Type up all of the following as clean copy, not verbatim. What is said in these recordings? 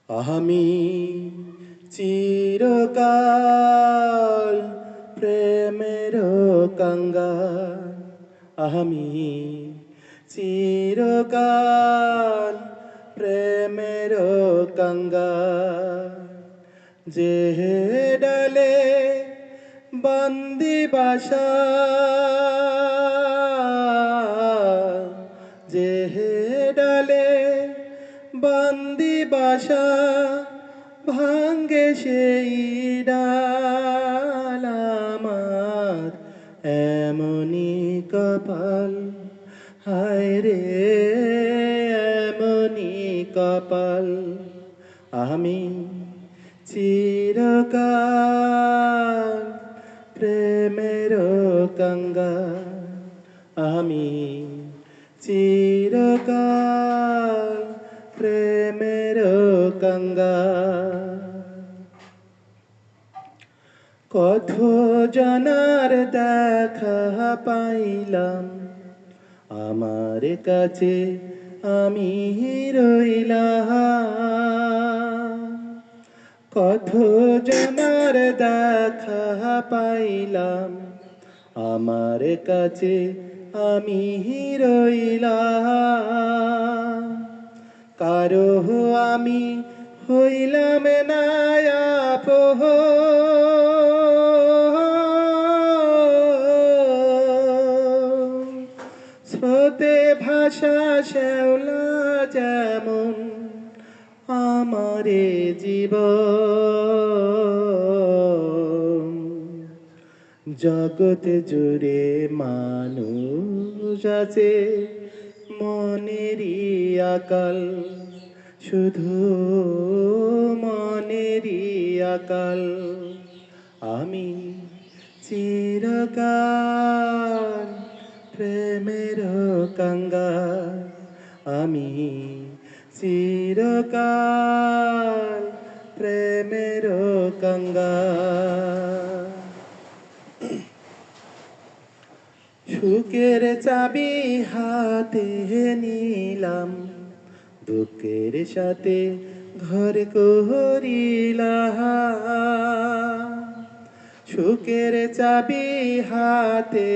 আমি চিরকাল প্রেমের কাঙ্গাল। আমি চিরকাল প্রেমের কাঙ্গাল। যে ডালে বন্দি বাসা, যে ডালে বন্দি বাসা, ভাঙ্গে সেই ডাল আমার। এমনি কপাল, হায় রে এমনি কপাল। আমি চিরকাল প্রেমের কাঙ্গাল। আমি চিরকাল প্রেমের কাঙ্গাল। কত জনার দেখা পাইলাম, আমার কাছে আমি রইলাম। কত জনার দেখা পাইলাম, আমার কাছে আমি রইলাম। কারো আমি হইলাম না আপন। স্রোতে ভাষা শ্যাওলা যেমন আমারে জীবন। জগৎ জুড়ে মানুষ আছে মনেরই আকাল, শুধু মনেরই আকাল। আমি চিরকাল প্রেমের কাঙ্গাল। আমি চিরকাল প্রেমের কাঙ্গাল। সুখের চাবি হাতে নিলাম, দুঃখের সাথে ঘর করিলাম। সুখের চাবি হাতে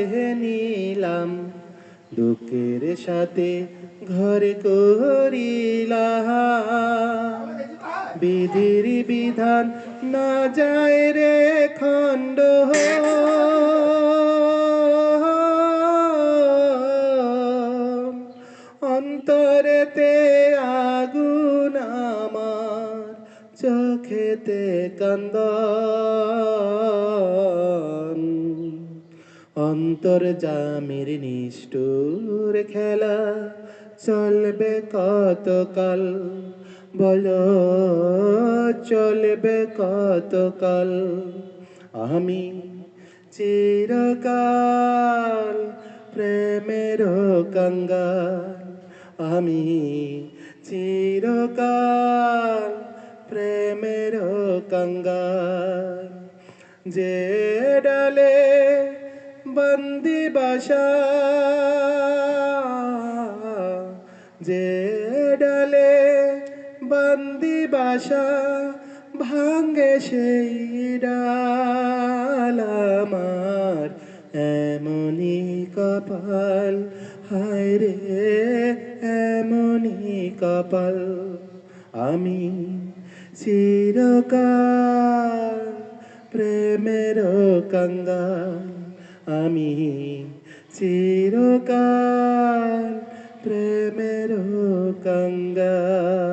নিলাম, দুঃখের সাথে ঘর করিলাম। বিধির বিধান না যায় রে খণ্ড, অন্তরেতে আগুন আমার, চোখেতে কান্দন। অন্তর্যামীর নিষ্ঠুর খেলা চলবে কতকাল, বলো চলবে কতকাল। আমি চিরকাল প্রেমের কাঙ্গাল। আমি চিরকাল প্রেমের কাঙ্গাল। যে ডালে বন্দি বাসা, যে ডালে বন্দি বাসা, ভাঙ্গে সেই ডাল আমার। এমনি কপাল, হায় রে এমনি কপাল। আমি চিরকাল প্রেমের কাঙ্গাল। আমি চিরকাল প্রেমের কাঙ্গাল।